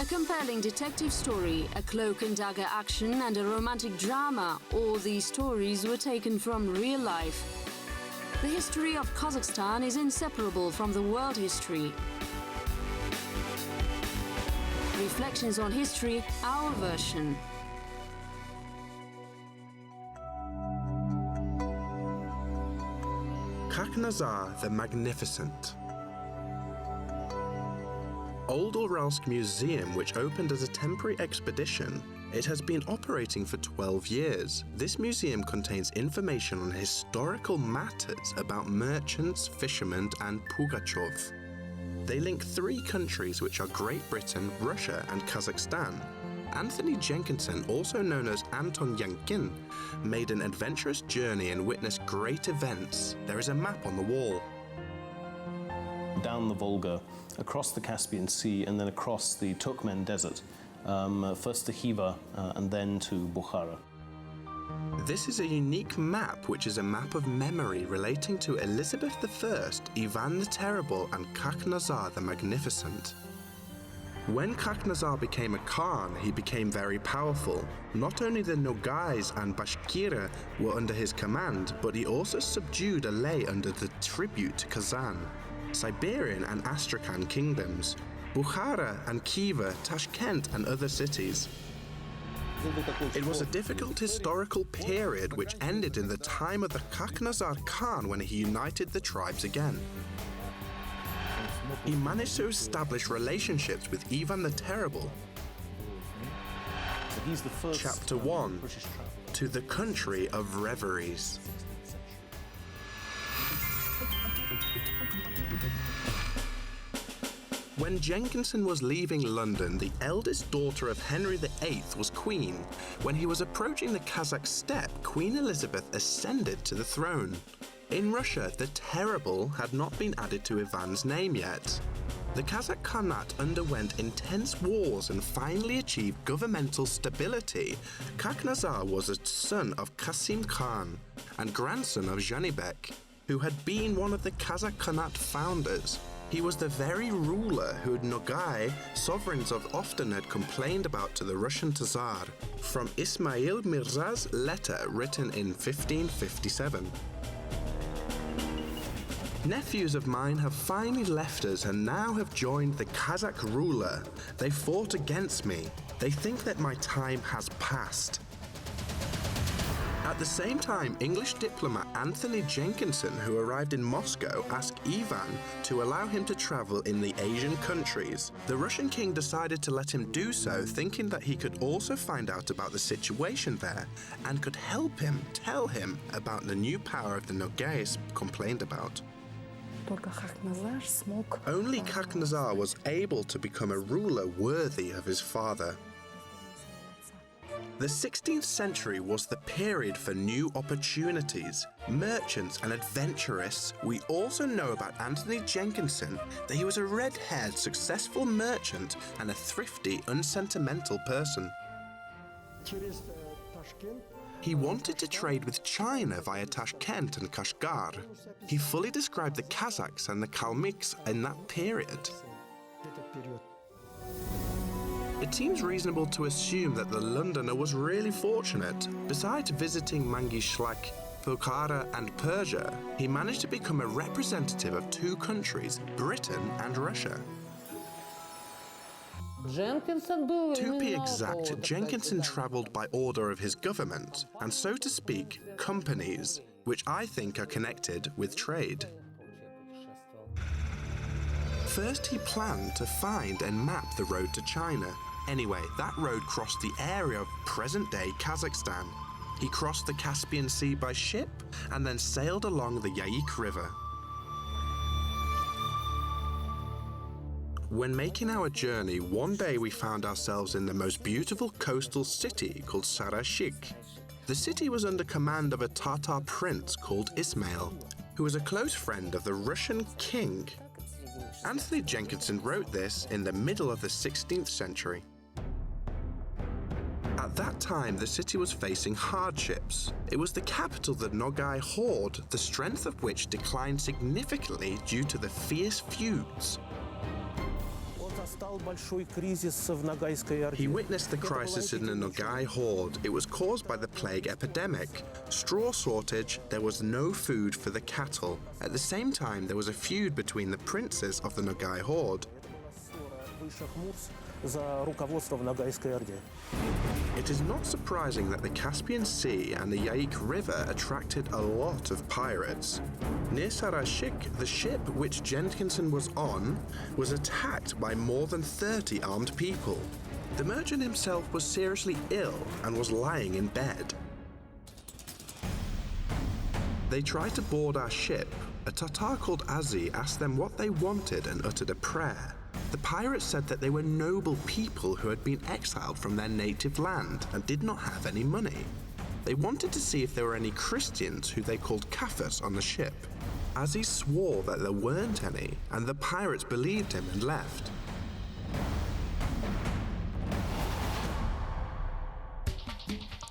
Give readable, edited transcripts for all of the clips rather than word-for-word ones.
A compelling detective story, a cloak and dagger action, and a romantic drama, all these stories were taken from real life. The history of Kazakhstan is inseparable from the world history. Reflections on history, our version. Khak-Nazar the Magnificent. Old Uralsk Museum, which opened as a temporary expedition, it has been operating for 12 years. This museum contains information on historical matters about merchants, fishermen, and Pugachov. They link three countries, which are Great Britain, Russia, and Kazakhstan. Anthony Jenkinson, also known as Anton Yankin, made an adventurous journey and witnessed great events. There is a map on the wall. Down the Volga, across the Caspian Sea, and then across the Turkmen Desert, first to Khiva and then to Bukhara. This is a unique map, which is a map of memory relating to Elizabeth I, Ivan the Terrible, and Khak-Nazar the Magnificent. When Khak-Nazar became a Khan, he became very powerful. Not only the Nogais and Bashkira were under his command, but he also subdued a lay under the tribute to Kazan, Siberian and Astrakhan kingdoms, Bukhara and Khiva, Tashkent and other cities. It was a difficult historical period which ended in the time of the Khak-Nazar Khan when he united the tribes again. He managed to establish relationships with Ivan the Terrible. Chapter 1. To the Country of Reveries. When Jenkinson was leaving London, the eldest daughter of Henry VIII was queen. When he was approaching the Kazakh steppe, Queen Elizabeth ascended to the throne. In Russia, the Terrible had not been added to Ivan's name yet. The Kazakh Khanate underwent intense wars and finally achieved governmental stability. Khak-Nazar was a son of Qasim Khan and grandson of Janibek, who had been one of the Kazakh Khanate founders. He was the very ruler who Nogai, sovereigns of often had complained about to the Russian Tsar, from Ismail Mirza's letter written in 1557. Nephews of mine have finally left us and now have joined the Kazakh ruler. They fought against me. They think that my time has passed. At the same time, English diplomat Anthony Jenkinson, who arrived in Moscow, asked Ivan to allow him to travel in the Asian countries. The Russian king decided to let him do so, thinking that he could also find out about the situation there and could help him tell him about the new power of the Nogais complained about. Only Khak-Nazar was able to become a ruler worthy of his father. The 16th century was the period for new opportunities, merchants and adventurers. We also know about Anthony Jenkinson that he was a red-haired, successful merchant and a thrifty, unsentimental person. He wanted to trade with China via Tashkent and Kashgar. He fully described the Kazakhs and the Kalmyks in that period. It seems reasonable to assume that the Londoner was really fortunate. Besides visiting Mangishlak, Bukhara and Persia, he managed to become a representative of two countries, Britain and Russia. To be exact, Jenkinson travelled by order of his government, and so to speak, companies, which I think are connected with trade. First, he planned to find and map the road to China. Anyway, that road crossed the area of present-day Kazakhstan. He crossed the Caspian Sea by ship and then sailed along the Yaik River. When making our journey, one day we found ourselves in the most beautiful coastal city called Sarashik. The city was under command of a Tatar prince called Ismail, who was a close friend of the Russian king. Anthony Jenkinson wrote this in the middle of the 16th century. At that time, the city was facing hardships. It was the capital of the Nogai horde, the strength of which declined significantly due to the fierce feuds. He witnessed the crisis in the Nogai horde. It was caused by the plague epidemic. Straw shortage, there was no food for the cattle. At the same time, there was a feud between the princes of the Nogai horde. It is not surprising that the Caspian Sea and the Yaik River attracted a lot of pirates. Near Sarashik, the ship which Jenkinson was on was attacked by more than 30 armed people. The merchant himself was seriously ill and was lying in bed. They tried to board our ship. A Tatar called Azi asked them what they wanted and uttered a prayer. The pirates said that they were noble people who had been exiled from their native land and did not have any money. They wanted to see if there were any Christians who they called Kafirs on the ship. Aziz swore that there weren't any, and the pirates believed him and left.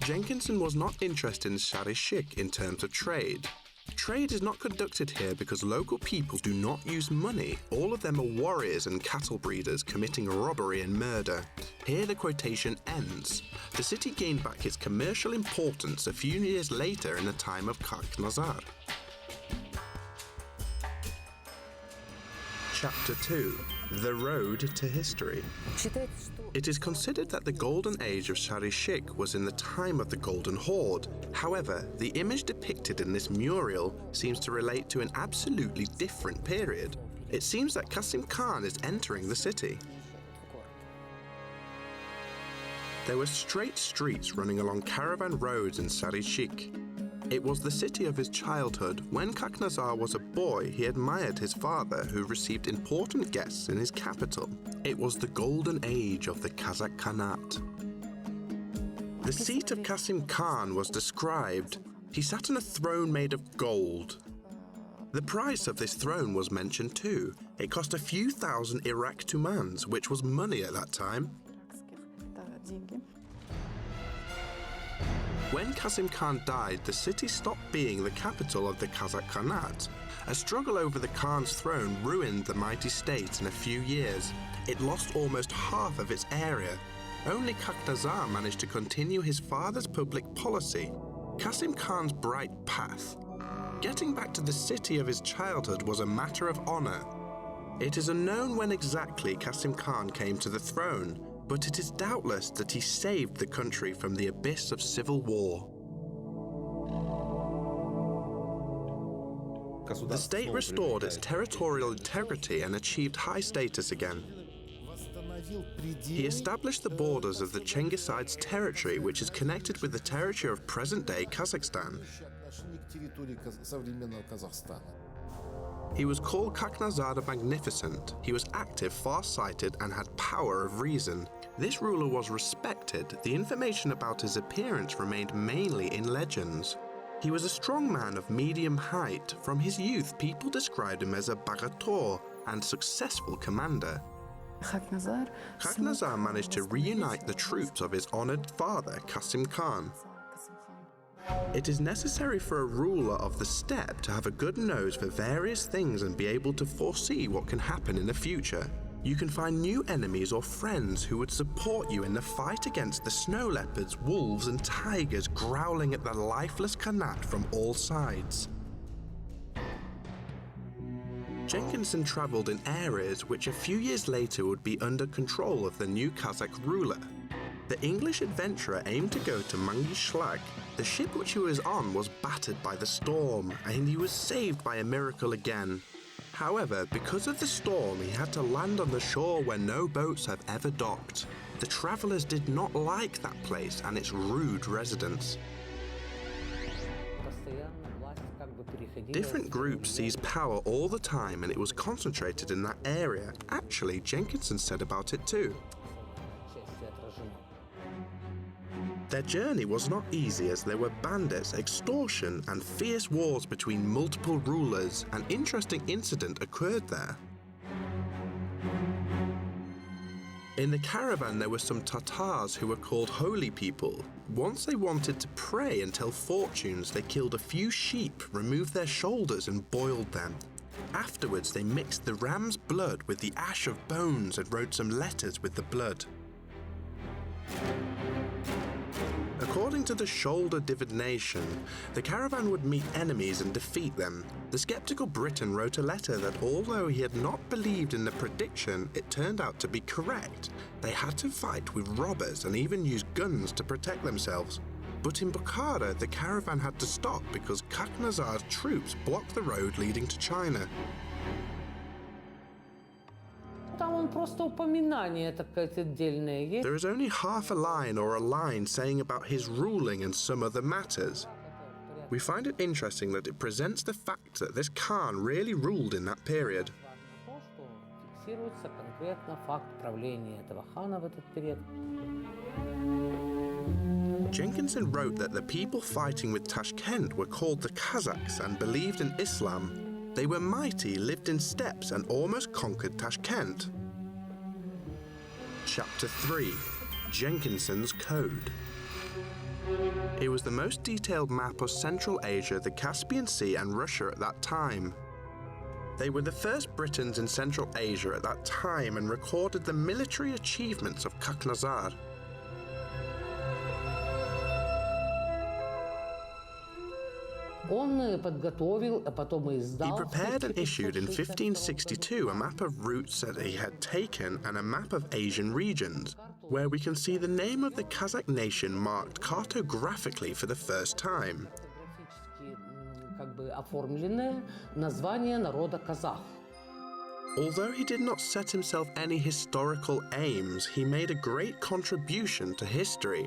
Jenkinson was not interested in Sarashik in terms of trade. Trade is not conducted here because local people do not use money. All of them are warriors and cattle breeders committing robbery and murder. Here the quotation ends. The city gained back its commercial importance a few years later in the time of Khak-Nazar. Chapter 2. The Road to History. It is considered that the golden age of Sarashik was in the time of the Golden Horde. However, the image depicted in this mural seems to relate to an absolutely different period. It seems that Qasim Khan is entering the city. There were straight streets running along caravan roads in Sarashik. It was the city of his childhood. When Khak-Nazar was a boy, he admired his father, who received important guests in his capital. It was the golden age of the Kazakh Khanate. The seat of Qasim Khan was described. He sat on a throne made of gold. The price of this throne was mentioned too. It cost a few thousand Iraq tumans, which was money at that time. When Qasim Khan died, the city stopped being the capital of the Kazakh Khanate. A struggle over the Khan's throne ruined the mighty state in a few years. It lost almost half of its area. Only Khak-Nazar managed to continue his father's public policy, Qasim Khan's bright path. Getting back to the city of his childhood was a matter of honor. It is unknown when exactly Qasim Khan came to the throne, but it is doubtless that he saved the country from the abyss of civil war. The state restored its territorial integrity and achieved high status again. He established the borders of the Chengisides territory, which is connected with the territory of present-day Kazakhstan. He was called Khak-Nazar the Magnificent. He was active, far-sighted, and had power of reason. This ruler was respected. The information about his appearance remained mainly in legends. He was a strong man of medium height. From his youth, people described him as a bagator and successful commander. Khak-Nazar managed to reunite the troops of his honored father, Qasim Khan. It is necessary for a ruler of the steppe to have a good nose for various things and be able to foresee what can happen in the future. You can find new enemies or friends who would support you in the fight against the snow leopards, wolves and tigers growling at the lifeless Khanate from all sides. Jenkinson travelled in areas which a few years later would be under control of the new Kazakh ruler. The English adventurer aimed to go to Mangishlag. The ship which he was on was battered by the storm, and he was saved by a miracle again. However, because of the storm, he had to land on the shore where no boats have ever docked. The travellers did not like that place and its rude residents. Different groups seized power all the time, and it was concentrated in that area. Actually, Jenkinson said about it too. Their journey was not easy, as there were bandits, extortion, and fierce wars between multiple rulers. An interesting incident occurred there. In the caravan, there were some Tatars who were called holy people. Once they wanted to pray and tell fortunes, they killed a few sheep, removed their shoulders, and boiled them. Afterwards, they mixed the ram's blood with the ash of bones and wrote some letters with the blood. According to the shoulder divination, the caravan would meet enemies and defeat them. The skeptical Briton wrote a letter that although he had not believed in the prediction, it turned out to be correct. They had to fight with robbers and even use guns to protect themselves. But in Bukhara, the caravan had to stop because Khak-Nazar's troops blocked the road leading to China. There is only half a line or a line saying about his ruling and some other matters. We find it interesting that it presents the fact that this Khan really ruled in that period. Jenkinson wrote that the people fighting with Tashkent were called the Kazakhs and believed in Islam. They were mighty, lived in steppes, and almost conquered Tashkent. Chapter 3. Jenkinsons Code. It was the most detailed map of Central Asia, the Caspian Sea, and Russia at that time. They were the first Britons in Central Asia at that time and recorded the military achievements of Khak-Nazar. He prepared and issued in 1562 a map of routes that he had taken and a map of Asian regions, where we can see the name of the Kazakh nation marked cartographically for the first time. Although he did not set himself any historical aims, he made a great contribution to history.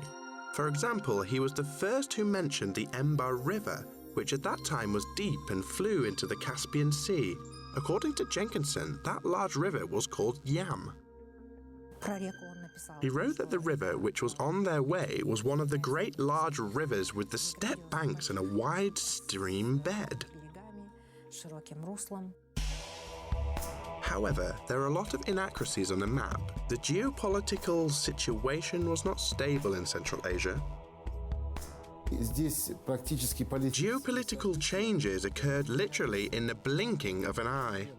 For example, he was the first who mentioned the Embar River, which at that time was deep and flew into the Caspian Sea. According to Jenkinson, that large river was called Yam. He wrote that the river which was on their way was one of the great large rivers with the steppe banks and a wide stream bed. However, there are a lot of inaccuracies on the map. The geopolitical situation was not stable in Central Asia. Geopolitical changes occurred literally in the blinking of an eye.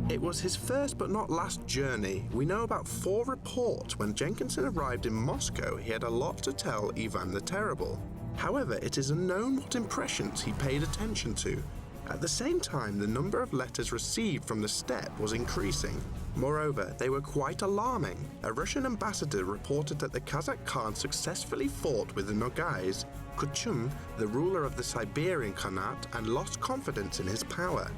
It was his first but not last journey. We know about 4 reports. When Jenkinson arrived in Moscow, he had a lot to tell Ivan the Terrible. However, it is unknown what impressions he paid attention to. At the same time, the number of letters received from the steppe was increasing. Moreover, they were quite alarming. A Russian ambassador reported that the Kazakh Khan successfully fought with the Nogais, Kuchum, the ruler of the Siberian Khanate, and lost confidence in his power.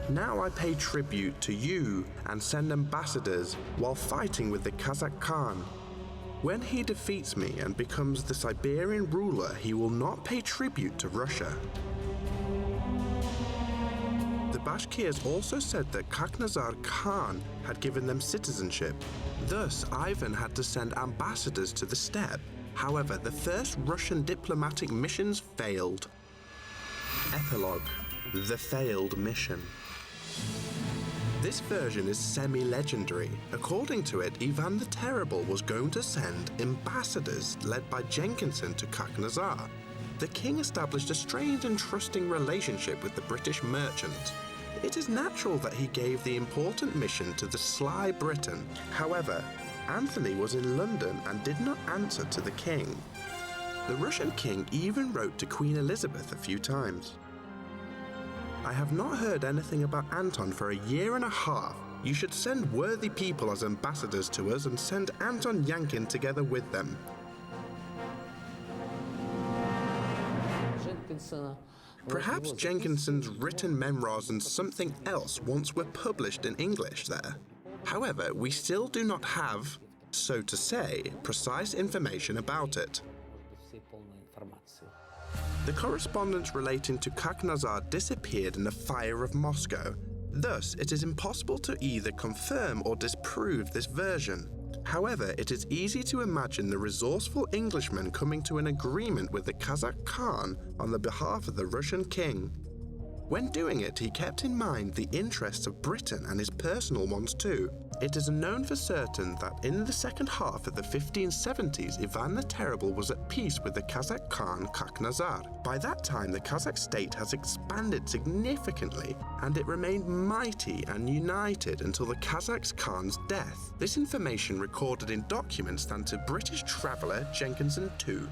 Now I pay tribute to you and send ambassadors while fighting with the Kazakh Khan. When he defeats me and becomes the Siberian ruler, he will not pay tribute to Russia. The Bashkirs also said that Khak-Nazar Khan had given them citizenship. Thus, Ivan had to send ambassadors to the steppe. However, the first Russian diplomatic missions failed. Epilogue: The Failed Mission. This version is semi-legendary. According to it, Ivan the Terrible was going to send ambassadors led by Jenkinson to Khak-Nazar. The king established a strange and trusting relationship with the British merchant. It is natural that he gave the important mission to the sly Briton. However, Anthony was in London and did not answer to the king. The Russian king even wrote to Queen Elizabeth a few times. I have not heard anything about Anton for a year and a half. You should send worthy people as ambassadors to us and send Anton Yankin together with them. Perhaps Jenkinson's written memoirs and something else once were published in English there. However, we still do not have, so to say, precise information about it. The correspondence relating to Khak-Nazar disappeared in the fire of Moscow. Thus, it is impossible to either confirm or disprove this version. However, it is easy to imagine the resourceful Englishman coming to an agreement with the Kazakh Khan on the behalf of the Russian king. When doing it, he kept in mind the interests of Britain and his personal ones too. It is known for certain that in the second half of the 1570s, Ivan the Terrible was at peace with the Kazakh Khan Khak-Nazar. By that time, the Kazakh state has expanded significantly, and it remained mighty and united until the Kazakh Khan's death. This information recorded in documents thanks to British traveller Jenkinsons Code.